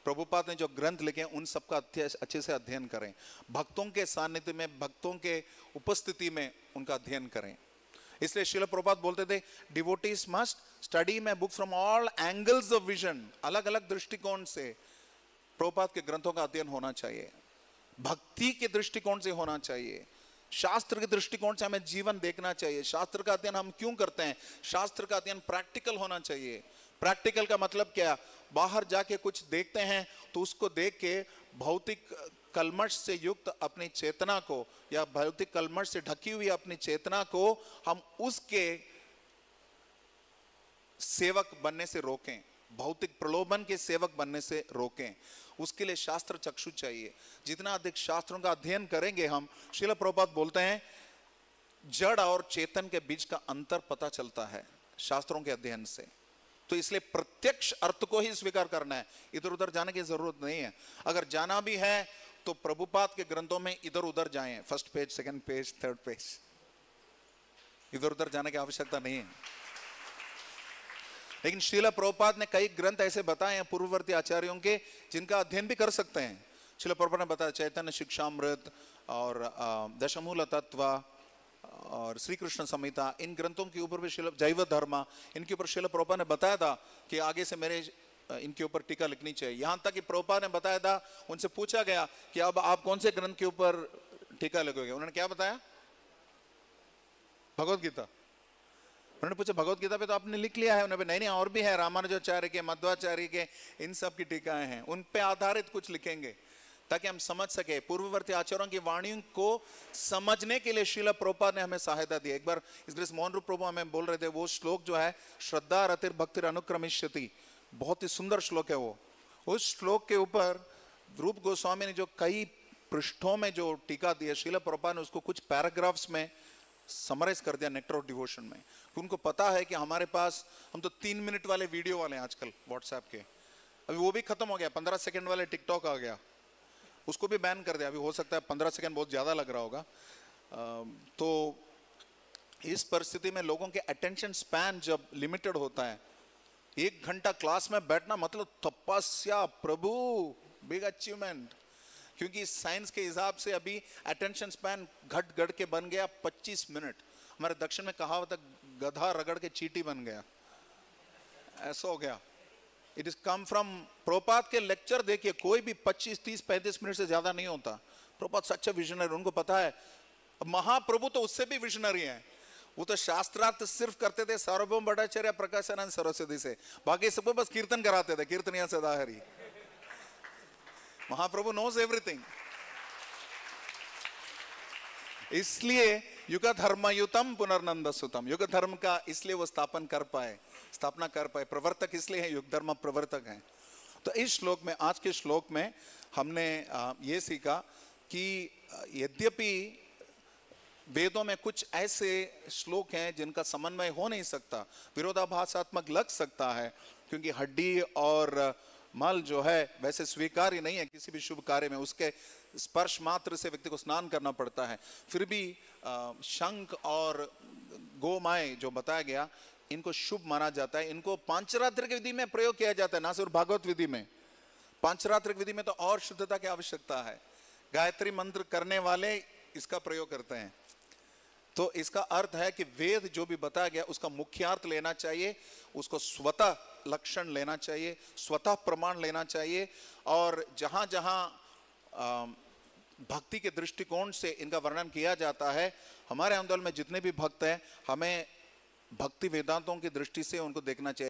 प्रभुपाद ने जो ग्रंथ लिखे हैं उन सबका अच्छे से अध्ययन करें, भक्तों के सानिध्य में, भक्तों के उपस्थिति में उनका अध्ययन करें। इसलिए श्रील प्रभुपाद बोलते थे, devotees must study my book from all angles of vision. अलग अलग दृष्टिकोण से प्रभुपाद के ग्रंथों का अध्ययन होना चाहिए, भक्ति के दृष्टिकोण से होना चाहिए, शास्त्र के दृष्टिकोण से हमें जीवन देखना चाहिए। शास्त्र का अध्ययन हम क्यों करते हैं? शास्त्र का अध्ययन प्रैक्टिकल होना चाहिए। प्रैक्टिकल का मतलब क्या? बाहर जाके कुछ देखते हैं तो उसको देख के भौतिक कलमश से युक्त अपनी चेतना को, या भौतिक कलमश से ढकी हुई अपनी चेतना को हम उसके सेवक बनने से रोकें, भौतिक प्रलोभन के सेवक बनने से रोकें। उसके लिए शास्त्र चक्षु चाहिए। जितना अधिक शास्त्रों का अध्ययन करेंगे हम, श्रील प्रभुपाद बोलते हैं, जड़ और चेतन के बीच का अंतर पता चलता है शास्त्रों के अध्ययन से। तो इसलिए प्रत्यक्ष अर्थ को ही स्वीकार करना है, इधर उधर जाने की जरूरत नहीं है। अगर जाना भी है तो प्रभुपाद के ग्रंथों में इधर उधर जाएं, first page, second page, third page, इधर उधर जाने की आवश्यकता नहीं है। लेकिन श्रील प्रभुपाद ने कई ग्रंथ ऐसे बताए हैं पूर्ववर्ती आचार्यों के, जिनका अध्ययन भी कर सकते हैं। श्रील प्रभुपाद ने बताया चैतन्य शिक्षामृत और दशमूल तत्व और श्री कृष्ण संहिता, इन ग्रंथों के ऊपर भी जैव धर्म, इनके ऊपर श्रील प्रभुपाद ने बताया था कि आगे से मेरे इनके ऊपर टीका लिखनी चाहिए। यहां तक कि प्रभुपाद ने बताया था, उनसे पूछा गया कि अब आप कौन से ग्रंथ के ऊपर टीका लिखोगे? उन्होंने क्या बताया? भगवत गीता। उन्होंने पूछा भगवत गीता पे तो आपने लिख लिया है? उन्होंने नहीं नहीं, और भी है, रामानुजाचार्य के, मध्वाचार्य के, इन सब की टीकाएं हैं, उन पे आधारित कुछ लिखेंगे ताकि हम समझ सके। पूर्ववर्ती आचार्यों की वाणियों को समझने के लिए श्रील प्रभुपाद ने हमें सहायता दी। एक बार इस मोहन रूप प्रभु हमें बोल रहे थे, वो श्लोक जो है, श्रद्धा रतिर भक्तिर अनुक्रमिष्यति, बहुत ही सुंदर श्लोक है वो। उस श्लोक के ऊपर रूप गोस्वामी ने जो कई पृष्ठों में जो टीका दी है, श्रील प्रभुपाद ने उसको कुछ पैराग्राफ्स में समराइज कर दिया नेक्टर ऑफ डिवोशन में। उनको पता है कि हमारे पास, हम तो 3 मिनट वाले वीडियो वाले हैं आजकल व्हाट्सएप के, अभी वो भी खत्म हो गया। 15 सेकंड वाले टिकटॉक आ गया, उसको भी बैन कर दिया। अभी हो सकता है 15 सेकंड बहुत ज्यादा लग रहा होगा। तो इस परिस्थिति में लोगों के अटेंशन स्पैन जब लिमिटेड होता है, 1 घंटा क्लास में बैठना मतलब तपस्या, प्रभु, बिग अचीवमेंट। क्योंकि साइंस के हिसाब से अभी अटेंशन स्पैन घट घट के बन गया 25 मिनट। हमारे दक्षिण में कहावत है, गधा रगड़ के चींटी बन गया, ऐसा हो गया। It is come from Prabhupada के लेक्चर। देखिए, कोई भी 25, 30, 35 मिनट से ज्यादा नहीं होता। प्रभुपाद सच्चे विजनरी, उनको पता है। महाप्रभु तो उससे भी विजनरी हैं। वो तो शास्त्रार्थ सिर्फ करते थे सार्वभौम भट्टाचार्य, प्रकाशानंद सरस्वती से, बाकी सबको बस कीर्तन कराते थे, कीर्तनिया सदा हरि। महाप्रभु नोज एवरीथिंग। इसलिए युग धर्मयुतम पुनर्नंद सुतम, युग धर्म का इसलिए वो स्थापना कर पाए। प्रवर्तक इसलिए है, युग धर्म प्रवर्तक है। तो इस श्लोक में, आज के श्लोक में हमने ये सीखा कि यद्यपि वेदों में कुछ ऐसे श्लोक हैं जिनका समन्वय हो नहीं सकता, विरोधाभासात्मक लग सकता है, क्योंकि हड्डी और मल जो है वैसे स्वीकार्य नहीं है किसी भी शुभ कार्य में। उसके स्पर्श मात्र से व्यक्ति को स्नान करना पड़ता है। फिर भी शंख और गोमाय जो बताया गया, इनको शुभ माना जाता है। इनको पांचरात्रिक विधि में प्रयोग किया जाता है, ना सिर्फ भागवत विधि में। पांचरात्रिक विधि में तो और शुद्धता की आवश्यकता है। गायत्री मंत्र करने वाले इसका प्रयोग करते हैं। तो इसका अर्थ है कि वेद जो भी बताया गया उसका मुख्य अर्थ लेना चाहिए, उसको स्वतः लक्षण लेना चाहिए, स्वतः प्रमाण लेना चाहिए। और जहां जहां भक्ति के दृष्टिकोण से इनका वर्णन किया जाता है, हमारे आंदोलन में जितने भी भक्त हैं, हमें भक्ति वेदांतों की दृष्टि से उनको देखना चाहिए।